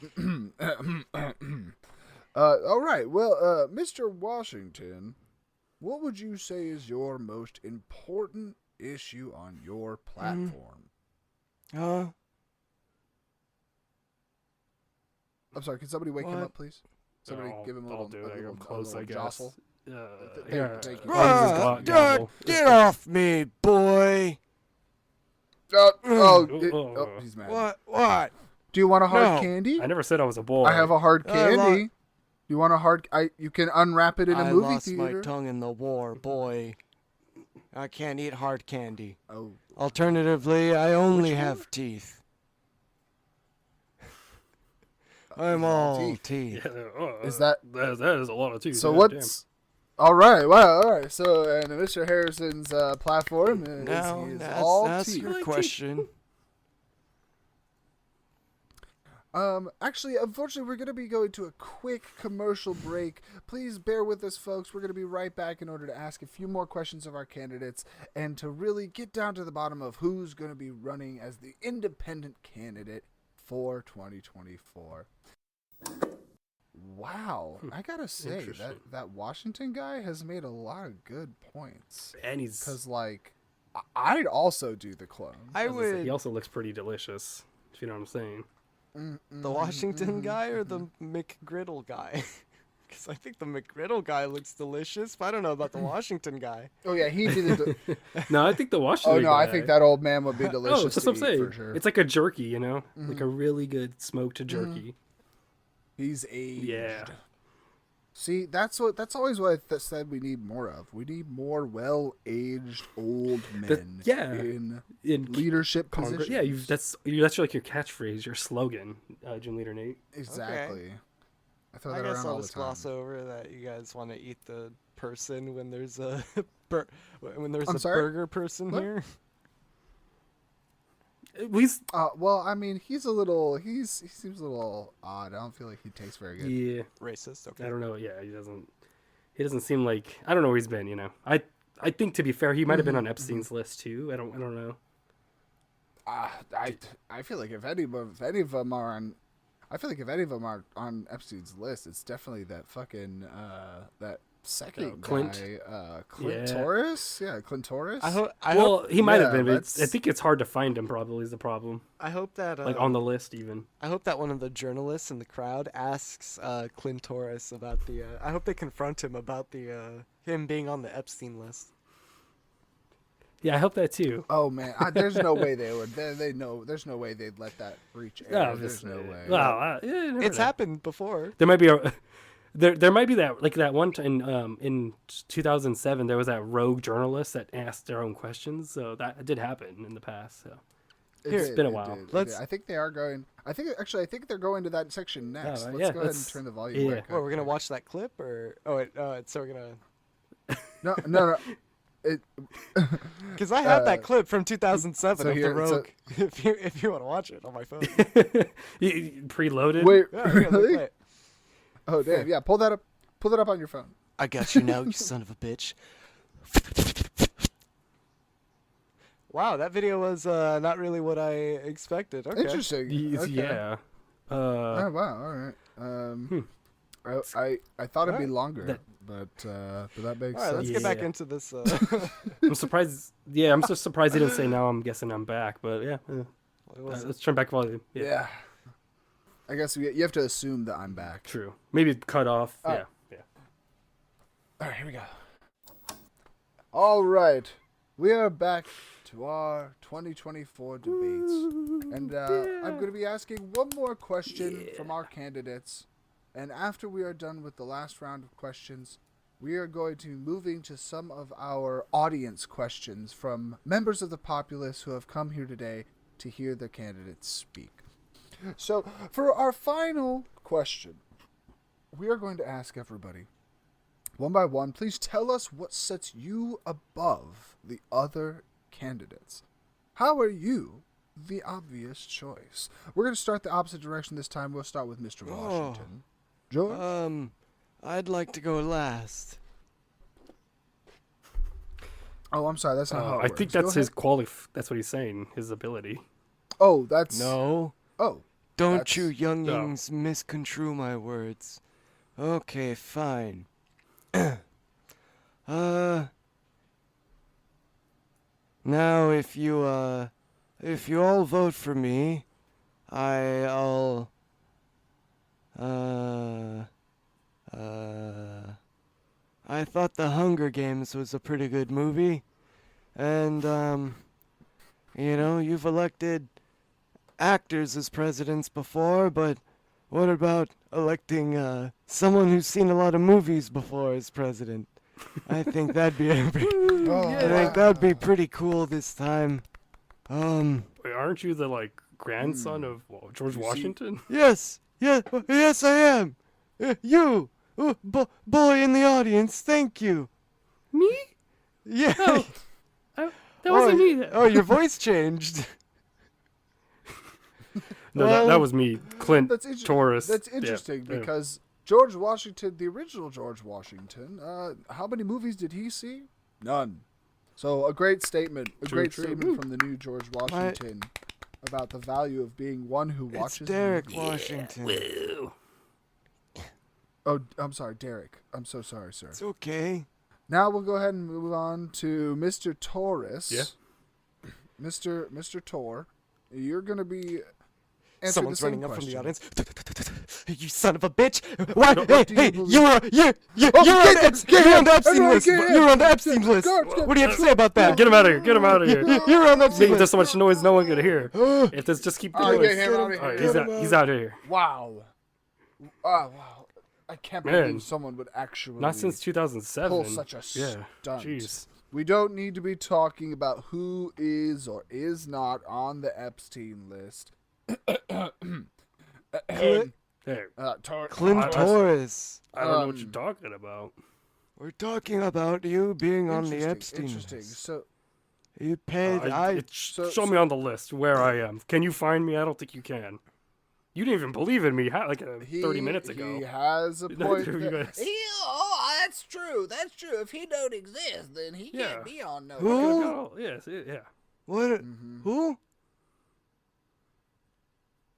right. Well, Mr. Washington, what would you say is your most important issue on your platform? Uh, I'm sorry, can somebody wake him up, please? Somebody give him a little, jostle. Thank you. Get off me, boy! He's mad. What? Do you want a hard candy? I never said I was a boy. I have a hard candy. You want a hard? You can unwrap it in a movie theater. I lost my tongue in the war, boy. I can't eat hard candy. Oh. Alternatively, I only have teeth. I'm all teeth. Yeah, Is that is a lot of teeth? So what's? All right. Wow. All right. So, and Mr. Harrison's platform is that's teeth. your question. Actually, unfortunately, we're going to be going to a quick commercial break. Please bear with us, folks. We're going to be right back in order to ask a few more questions of our candidates and to really get down to the bottom of who's going to be running as the independent candidate for 2024. Wow. I got to say, that Washington guy has made a lot of good points. And he's... Because, I'd also do the clone. He also looks pretty delicious, if you know what I'm saying. The Washington guy or the McGriddle guy? Because I think the McGriddle guy looks delicious, but I don't know about the Washington guy. Oh, yeah, he'd be the... No, I think the Washington guy... I think that old man would be delicious that's what I'm saying. For sure. It's like a jerky, Like a really good smoked jerky. He's aged. Yeah. See, that's always what I said we need more of. We need more well-aged old men in leadership positions. Yeah, that's like your catchphrase, your slogan, GymleaderNate. Exactly. Okay. I throw that around all the time. Gloss over that you guys want to eat the person when there's a burger person here. Well, I mean, he seems a little odd. I don't feel like he tastes very good. Yeah. Racist. Okay. I don't know. Yeah, he doesn't seem like, I don't know where he's been. I think, to be fair, he might have been on Epstein's list too. I don't know. I feel like if any of them are on, Epstein's list, it's definitely that fucking that second Clint guy, Clintoris. Yeah, Clintoris. He might have been, but I think it's hard to find him. Probably is the problem. I hope that on the list even. I hope that one of the journalists in the crowd asks Clintoris about the. I hope they confront him about the him being on the Epstein list. Yeah, I hope that too. Oh man, there's no way they would. They know. There's no way they'd let that reach air. No, there's no way. Well, it's happened before. There might be there might be that one time in 2007 there was that rogue journalist that asked their own questions. So that did happen in the past. So it's been a while. I think they are going. I think they're going to that section next. Let's go ahead and turn the volume. Yeah. Well, we're gonna watch that clip, or so we're gonna. No. Because I have that clip from 2007 of the Rogue. If you want to watch it on my phone, you preloaded. Wait, yeah, really? Oh damn! Yeah, pull that up on your phone. I got you now, you son of a bitch. Wow, that video was not really what I expected. Okay. Interesting. Okay. Yeah. Oh wow! All right. I thought it'd be longer, but that makes All right, sense. let's get back into this. I'm surprised. Yeah, I'm just surprised he didn't say now. I'm guessing I'm back, but yeah. Let's turn back volume. Yeah. I guess you have to assume that I'm back. True. Maybe cut off. Yeah. All right, here we go. All right, we are back to our 2024 debates, and I'm going to be asking one more question from our candidates, and after we are done with the last round of questions, we are going to be moving to some of our audience questions from members of the populace who have come here today to hear the candidates speak. So, for our final question, we are going to ask everybody, one by one, please tell us what sets you above the other candidates. How are you the obvious choice? We're going to start the opposite direction this time. We'll start with Mr. Washington. George? I'd like to go last. Oh, I'm sorry. That's not how it I works. think Go that's his ahead. That's what he's saying. His ability. Oh, that's... No. Oh. Don't That's- you youngings misconstrue my words. Okay, fine. Now if you all vote for me, I thought The Hunger Games was a pretty good movie. And you've elected actors as presidents before, but what about electing someone who's seen a lot of movies before as president? I think that'd be pretty cool this time. Wait, aren't you the grandson of George Washington? Yes, yes, I am. You, boy in the audience, thank you. Me? Yeah. No, that wasn't me. Oh, your voice changed. No, Well, that was me, Clint Taurus. That's interesting because George Washington, the original George Washington, how many movies did he see? None. So a great statement, statement from the new George Washington about the value of being one who watches. It's Derek movies. Washington. Woo. Oh, I'm sorry, Derek. I'm so sorry, sir. It's okay. Now we'll go ahead and move on to Mr. Taurus. Yeah. Mr. Tor, you're going to be answering Someone's the same running up question. from the audience. You son of a bitch! Why? What Hey, do you believe? you're on the Epstein list. You're on the Epstein list. Guard. What do you have to say about that? Get him out of here! Get him out of here! You're on the Epstein Making list. so much noise, no one can hear. If this just keep Oh, going, get him out of all right, here. he's out of here. Wow. Wow. I can't Man. believe someone would actually Not since 2007. pull such a Yeah. stunt. Jeez. We don't need to be talking about who is or is not on the Epstein list. Hey, Clint Taurus. I don't know what you're talking about. We're talking about you being on the Epstein Interesting. list. So, You paid. Show me on the list where I am. Can you find me? I don't think you can. You didn't even believe in me 30 minutes ago. He has a You point. guys- That's true. That's true. If he don't exist, then he can't be on no. Who? Oh, yes, yeah. What? Mm-hmm. Who?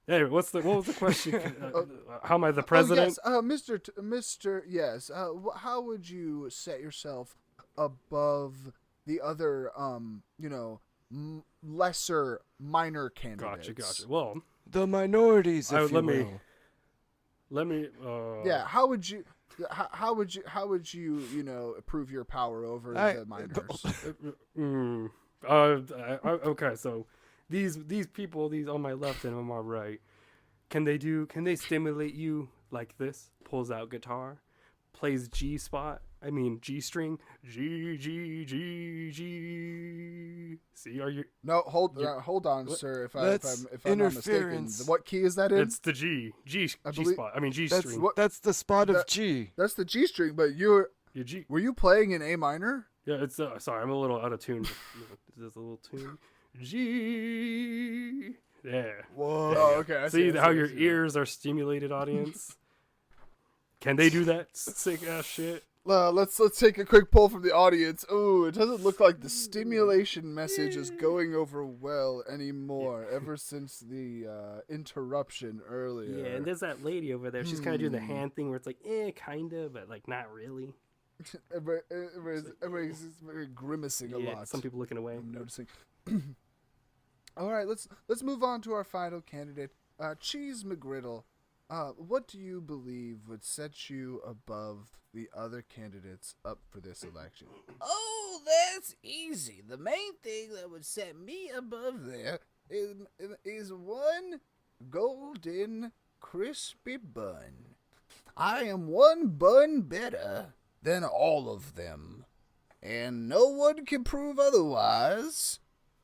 Hey, what was the question? How am I the president? Oh, yes, Mr. Yes. How would you set yourself above the other, lesser minor candidates? Gotcha. Well, The minorities, if you will. let me. Yeah. How would you? How would you prove your power over the minors? Okay, so these people, these on my left and on my right, can they stimulate you like this? Pulls out guitar, plays G spot. I mean G string. G. See, are you? No, hold on, sir. If I'm not mistaken, interference. what key is that in? It's the G spot. I mean G string. That's the spot of G. That's the G string. But Your G. were you playing in A minor? Yeah, it's sorry, I'm a little out of tune. There's a little tune. G. Yeah. Whoa. Oh, okay. I See I how I your see ears are stimulated, audience? Can they do that sick ass shit? Let's take a quick poll from the audience. Ooh, it doesn't look like the stimulation message is going over well anymore ever since the interruption earlier. Yeah, and there's that lady over there. She's kind of doing the hand thing where it's like, kind of, but like not really. Everybody's very grimacing a lot. Some people looking away. I'm noticing. All right, let's move on to our final candidate, Cheese McGriddle. What do you believe would set you above the other candidates up for this election? Oh, that's easy. The main thing that would set me above there Is one golden crispy bun. I am one bun better than all of them, and no one can prove otherwise,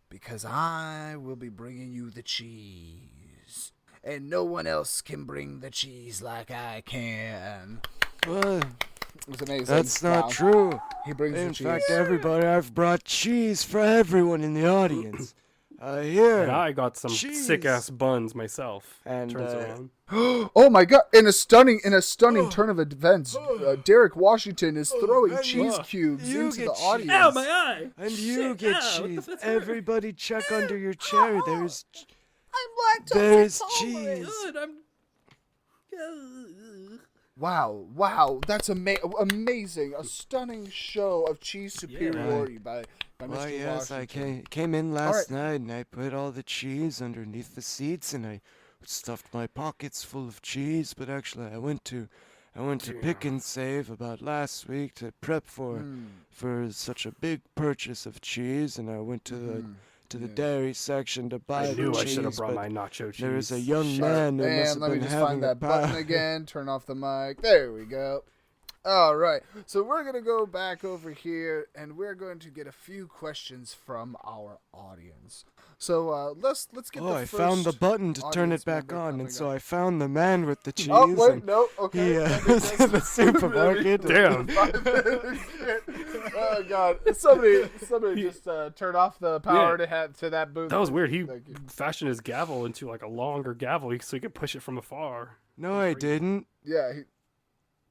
because I will be bringing you the cheese, and no one else can bring the cheese like I can. Well, It was amazing. that's not Wow. true. He brings In the cheese. fact, everybody, I've brought cheese for everyone in the audience. Here. And I got some Cheese. sick ass buns myself. And, Turns around. Oh my god! In a stunning turn of events, Derek Washington is throwing cheese cubes You into get the cheese. audience. Ow, my eye! And you Shit, get ow, what the cheese. fuck's Everybody check under your chair. There's I'm lactose There's intolerant. cheese. Good, I'm... Wow, that's amazing. A stunning show of cheese superiority by Mr. Well, yes, I Washington. came in last right. night and I put all the cheese underneath the seats and I stuffed my pockets full of cheese. But actually, I went to Pick and Save about last week to prep for such a big purchase of cheese, and I went to the dairy section to buy I the knew cheese. I should have brought but my nacho cheese. there is a young man who must have let me been just having find a that button pie. again. Turn off the mic. There we go. All right. So we're going to go back over here, and we're going to get a few questions from our audience. So let's get the Oh, I first found the button to turn audience it back member on, coming and so up. I found the man with the cheese. Oh, wait, and no, okay. He Let me was just- in the supermarket. Damn. Oh, God. Somebody just turn off the power to that booth. That was weird. He Thank you. fashioned his gavel into like a longer gavel so he could push it from afar. No, I didn't. Yeah,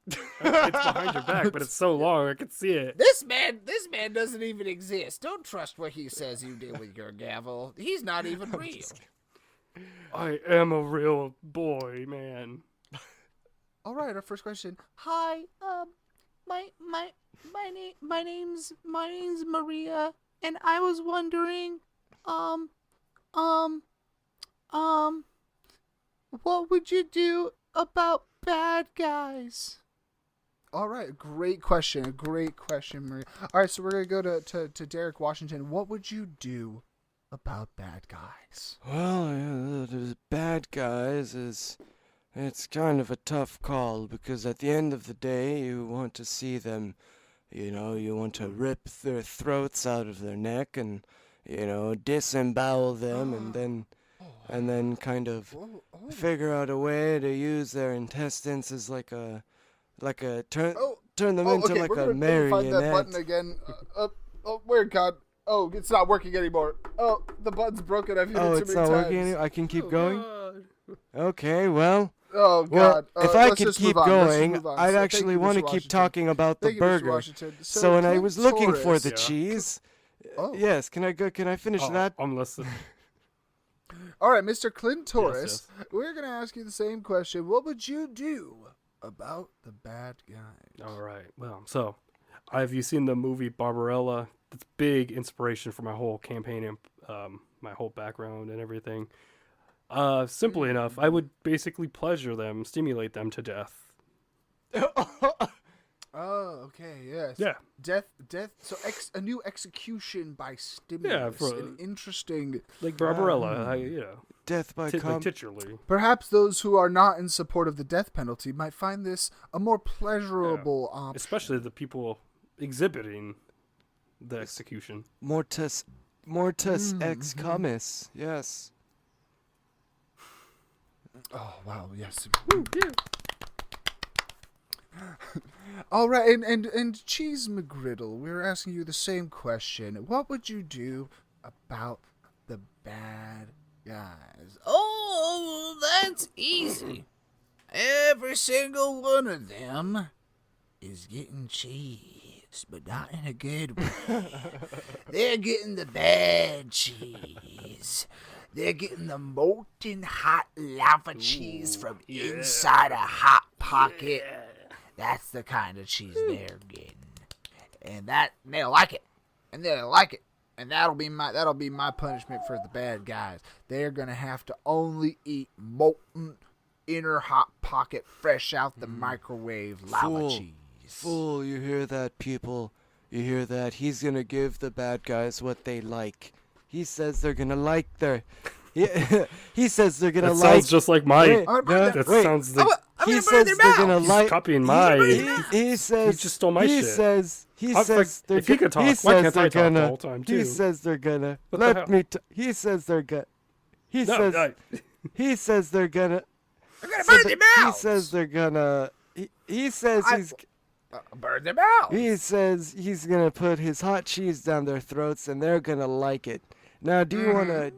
It's behind your back, but it's so long I can see it. This man doesn't even exist. Don't trust what he says you did with your gavel. He's not even real. I am a real boy, man. All right, our first question. Hi, my name's Maria, and I was wondering, what would you do about bad guys? All right, great question, Maria. All right, so we're going to go to Derek Washington. What would you do about bad guys? Well, the bad guys it's kind of a tough call because at the end of the day, you want to see them, you want to rip their throats out of their neck and, disembowel them and then kind of figure out a way to use their intestines as turn them into okay, like we're a gonna find that marionette. button again. Where God? Oh, it's not working anymore. Oh, the button's broken. I've hit Oh, it too it's many not times. working. I can keep going. Okay, well. Oh Well, God! if I let's could just keep move on. Let's just going, move on. I'd So, thank actually you, want to Mr. keep Washington. talking about the Thank you, Mr. burger. Washington. So when I Clint was looking for Torres- the cheese, Oh. yes, can I go? Can I finish that? I'm listening. All right, Mr. Clint Torres, yes. we're gonna ask you the same question. What would you do about the bad guys? All right. Well, so have you seen the movie Barbarella? That's big inspiration for my whole campaign and my whole background and everything. Simply enough, I would basically pleasure them, stimulate them to death. Oh, okay, yes. Yeah. Death. So a new execution by stimulus. for- An interesting. Like Barbarella, Death by like titularly. Perhaps those who are not in support of the death penalty might find this a more pleasurable option. Especially the people exhibiting the execution. Mortis ex commis. Yes. Oh wow, yes. All right, and Cheese McGriddle, we're asking you the same question. What would you do about the bad guys? Oh, that's easy. Every single one of them is getting cheese, but not in a good way. They're getting the bad cheese. They're getting the molten hot lava cheese from inside a hot pocket. That's the kind of cheese they're getting. And they'll like it. And they'll like it. And that'll be my punishment for the bad guys. They're gonna have to only eat molten inner hot pocket fresh out the microwave lava cheese. Fool, you hear that, people? You hear that? He's gonna give the bad guys what they like. He says they're gonna like their. He says they're gonna That like. sounds just like my. Wait, That sounds like. He says they're gonna He's like. copying my. He says. He just stole my he shit. Says. He I'm says like, they're. if he could talk, he why says can't they're I talk gonna. the whole time too? He says they're gonna. What the Let hell? me. He says they're gonna. He No, says. no. He says they're gonna. I'm gonna burn their He mouths. says they're gonna. He says he's. Burn their mouths. He says he's gonna put his hot cheese down their throats and they're gonna like it. Now, do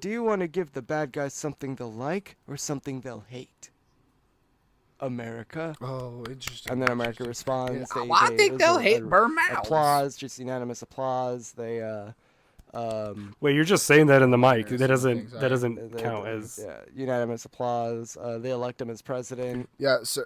you wanna give the bad guys something they'll like or something they'll hate? America. Oh, interesting. And then America responds. Yeah. I think they'll hate burn mouths. Applause, just unanimous applause. They Wait, you're just saying that in the mic. Yeah, That some doesn't things count as. unanimous applause. They elect him as president. Yeah. So,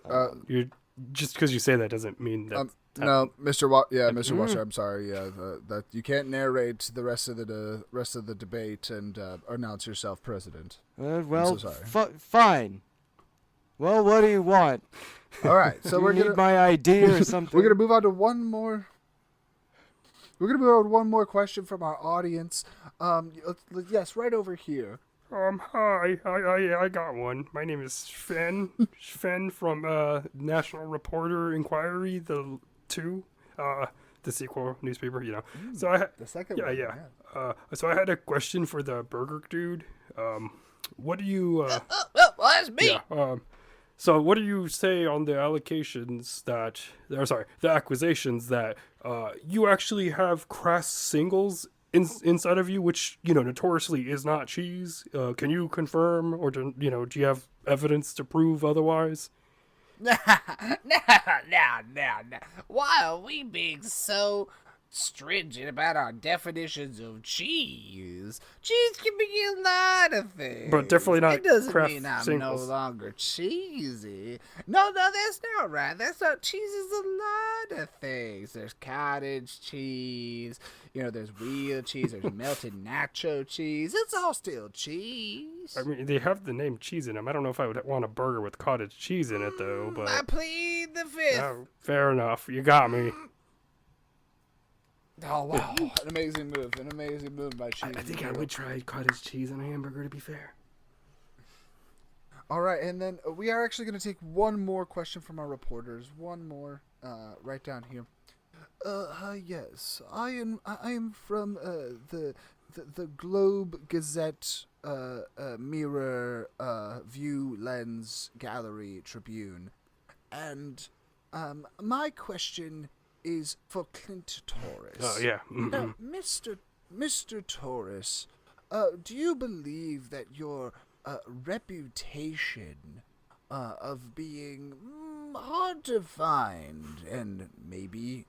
You're just because you say that doesn't mean that. no, Mr. Mr. Wasser, I'm sorry. Yeah, that you can't narrate the rest of the debate and announce yourself president. Well, so sorry. Fine. Well, what do you want? All right, so You we're need gonna my ID or something. we're gonna move on to one more. We're gonna move on to one more question from our audience. Yes, right over here. Hi, I got one. My name is Sven. Sven from National Reporter Inquiry, the sequel newspaper, you know. So I The second yeah, one. yeah. So I had a question for the burger dude. What do you Well, that's me. yeah, so what do you say on the the accusations that you actually have crass singles inside of you, which, you know, notoriously is not cheese? Can you confirm, or do you have evidence to prove otherwise? No. Why are we being so stringent about our definitions of cheese? Cheese can be a lot of things. But definitely not It doesn't craft mean I'm singles. no longer cheesy. No, that's not right. That's not. Cheese is a lot of things. There's cottage cheese. You know, there's real cheese. There's melted nacho cheese. It's all still cheese. I mean, they have the name cheese in them. I don't know if I would want a burger with cottage cheese in it, though. But I plead the fifth. fair enough. You got me. Oh wow, an amazing move by Cheese. I think I would try cottage cheese on a hamburger, to be fair. All right, and then we are actually going to take one more question from our reporters. One more, right down here. Yes, I am from the Globe Gazette Mirror View Lens Gallery Tribune, and my question is for Clint Torres. Oh yeah. Now, Mr. Torres, do you believe that your reputation of being hard to find and maybe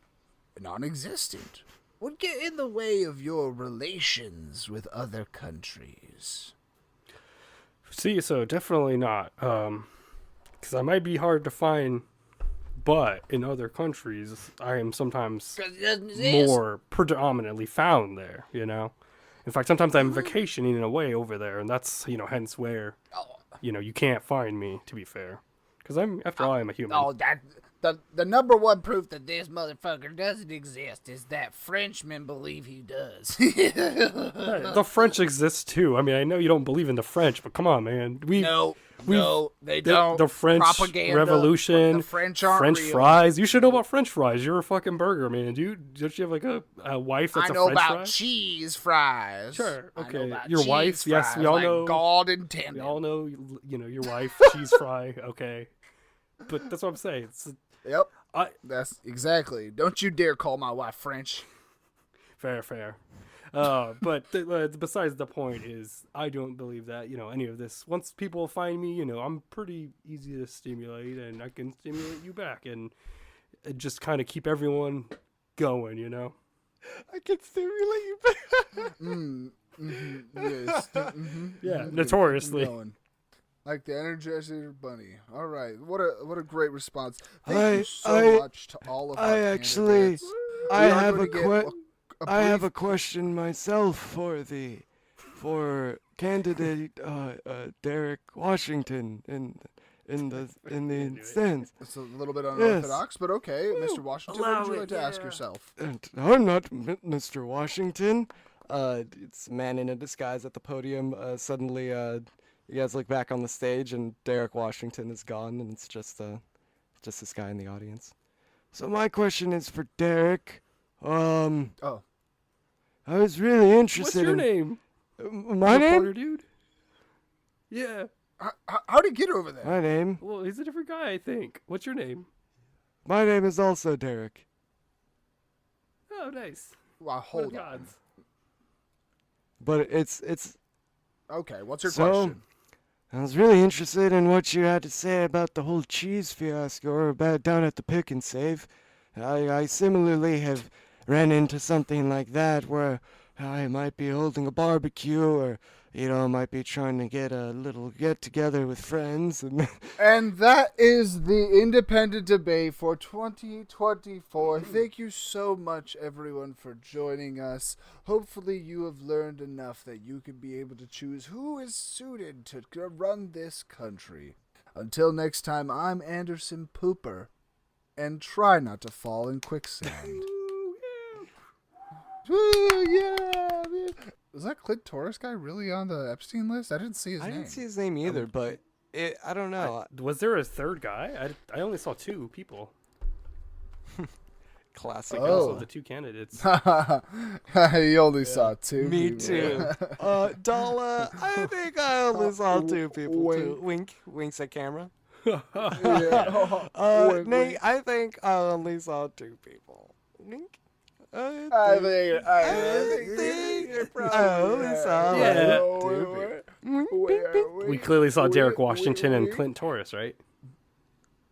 non-existent would get in the way of your relations with other countries? See, so definitely not. Because I might be hard to find, but in other countries, I am sometimes 'Cause it doesn't exist. more predominantly found there, you know? In fact, sometimes I'm vacationing away over there, and that's, you know, hence where, you know, you can't find me, to be fair. Because after all, I'm a human. Oh, that the number one proof that this motherfucker doesn't exist is that Frenchmen believe he does. The French exist too. I mean, I know you don't believe in the French, but come on, man. No, they don't. The French Propaganda. Revolution, The French aren't French real. fries. You should know about French fries. You're a fucking burger, man. Don't you have like a wife that's I a know French about fry? cheese fries. Sure, I know okay. about Your cheese wife, yes, fries, we all like know. God intended. We all know, you know, your wife, cheese fry, okay. But that's what I'm saying. Yep, I that's exactly. Don't you dare call my wife French. fair. But besides the point is, I don't believe that, you know, any of this. Once people find me, you know, I'm pretty easy to stimulate, and I can stimulate you back. And and just kind of keep everyone going, you know? I can stimulate you. Yes. Yeah, notoriously. Going. Like the Energizer Bunny. All right. What a great response. Thank you so much to all of our candidates. I We are have going a to get I have a brief- question myself for candidate Derek Washington in the stands. It's a little bit unorthodox, but okay. Mr. Washington, what would you Allow like it, to ask yeah. yourself? And I'm not Mr. Washington. It's man in a disguise at the podium. Suddenly, you guys look back on the stage, and Derek Washington is gone, and it's just this guy in the audience. So my question is for Derek. Oh. I was really What's interested your in name? my Reporter name. dude? Yeah. How'd he get over there? My name. Well, he's a different guy, I think. What's your name? My name is also Derek. Oh, nice. Well, What are hold the on. odds? But it's Okay, what's your So- question? I was really interested in what you had to say about the whole cheese fiasco or about down at the Pick and Save. I similarly have ran into something like that where I might be holding a barbecue or, might be trying to get a little get-together with friends. And And that is the independent debate for 2024. Thank you so much, everyone, for joining us. Hopefully you have learned enough that you can be able to choose who is suited to run this country. Until next time, I'm Anderson Pooper, and try not to fall in quicksand. Woo, yeah, man. Was that Clint Torres guy really on the Epstein list? I didn't see his I name. didn't see his name either, but I don't know. Was there a third guy? I only saw two people. Classic. Like, also Oh. the two candidates. You only saw two. Me people. too. Dala, I think I only saw two people too. Winks at camera. Yeah. Wink, Nate, wink. I think I only saw two people. Wink. I think I only saw Yeah. two people. We clearly saw Derek Washington and Clint Torres, right?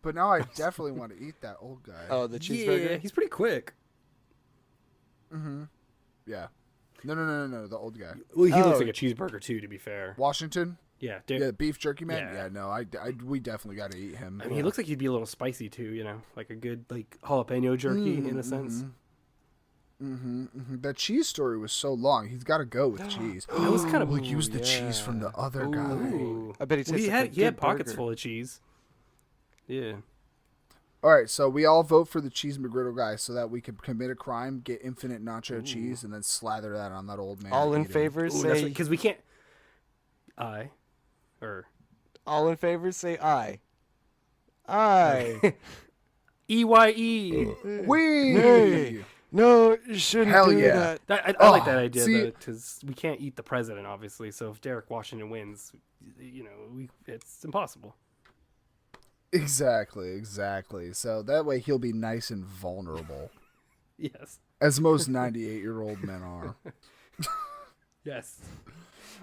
But now I definitely want to eat that old guy. Oh, the Yeah, cheeseburger. he's pretty quick. Yeah. No, the old guy. Well, he Oh. looks like a cheeseburger too, to be fair. Washington? Yeah, Yeah, beef jerky man? Yeah. Yeah, no, we definitely got to eat him. I mean, he looks like he'd be a little spicy too, like a good jalapeno jerky in a sense. That cheese story was so long. He's got to go with cheese. That was kind of We'll use the cheese from the other guy. Ooh. I bet he tastes he like had a he had good pockets burger. full of cheese. Yeah. All right, so we all vote for the cheese McGriddle guy so that we can commit a crime, get infinite nacho cheese, and then slather that on that old man. All and in eat him. favor say Because we can't. all in favor say aye. Aye. EYE. Wee! Nay. No, you shouldn't Hell do yeah. that. I like that idea see- though, because we can't eat the president, obviously. So if Derek Washington wins, it's impossible. Exactly. So that way he'll be nice and vulnerable, Yes. as most 98-year-old men are. Yes.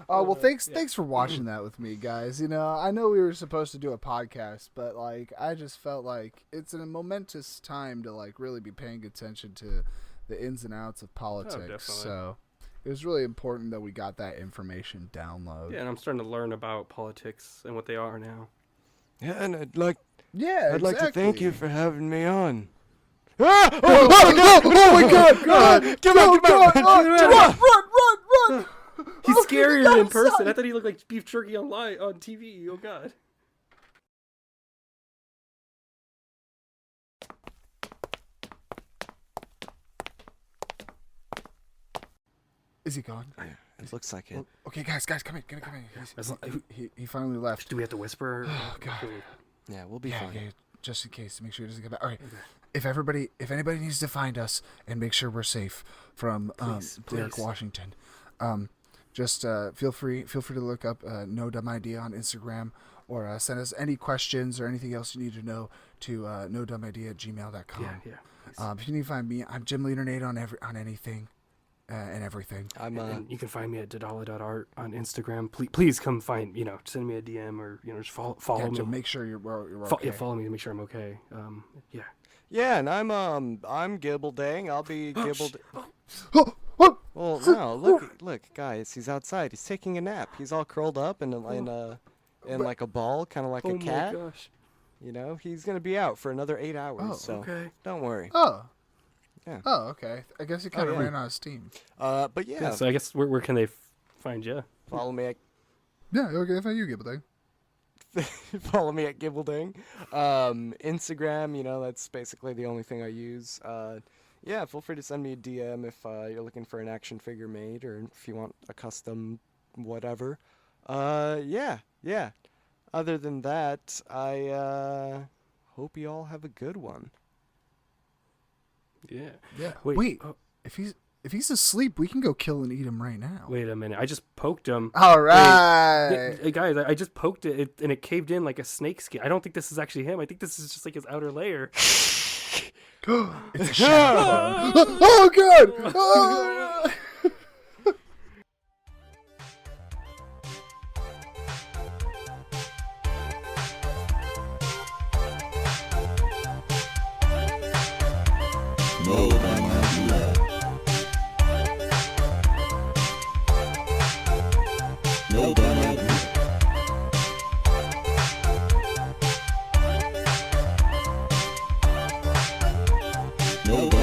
Well, thanks for watching that with me, guys. I know we were supposed to do a podcast, but I just felt like it's a momentous time to really be paying attention to the ins and outs of politics. definitely. So it was really important that we got that information download. Yeah, and I'm starting to learn about politics and what they are now. Yeah, and I'd like to thank you for having me on. Ah! Oh my God! Come on! Run! He's Okay, scarier in person. outside. I thought he looked like beef jerky on TV. Oh God. Is he gone? It looks like it. Okay, guys, come in. As long- He finally left. Do we have to whisper? Oh, God. Yeah, we'll be Yeah, fine. just in case, make sure he doesn't get back. All right, if anybody needs to find us and make sure we're safe from Derek please. Washington, just feel free to look up No Dumb Idea on Instagram, or send us any questions or anything else you need to know to nodumbidea@gmail.com. Yeah. If you need to find me, I'm GymleaderNate on anything and everything. I'm And you can find me at Dala.art on Instagram. Please come find, send me a DM or, just follow Yeah, me. to make sure you're okay. Yeah, follow me to make sure I'm okay. Yeah. Yeah, and I'm Gibbledang. I'll be Gibbled. Oh, oh, Well, no, look, guys, he's outside. He's taking a nap. He's all curled up in like a ball, kind of like a cat. Oh my gosh. You know, he's gonna be out for another 8 hours. Oh, so okay. don't worry. oh. Yeah. Oh, okay. I guess he kind of yeah. ran out of steam. But Yeah. yeah, So I guess where can they find you? follow me at Yeah, okay, if I you Gibbledang. follow me at Gibbledang. Instagram, you know, that's basically the only thing I use. Yeah, feel free to send me a DM if you're looking for an action figure made or if you want a custom whatever. Yeah. Other than that, I hope you all have a good one. Yeah. Yeah. Wait. Wait. Oh, If he's asleep, we can go kill and eat him right now. wait a minute. I just poked him. All right. Hey, guys, I just poked it, and it caved in like a snake skin. I don't think this is actually him. I think this is just like his outer layer. It's a shadow. Oh god. Oh. No dumb idea. No dumb idea. No dumb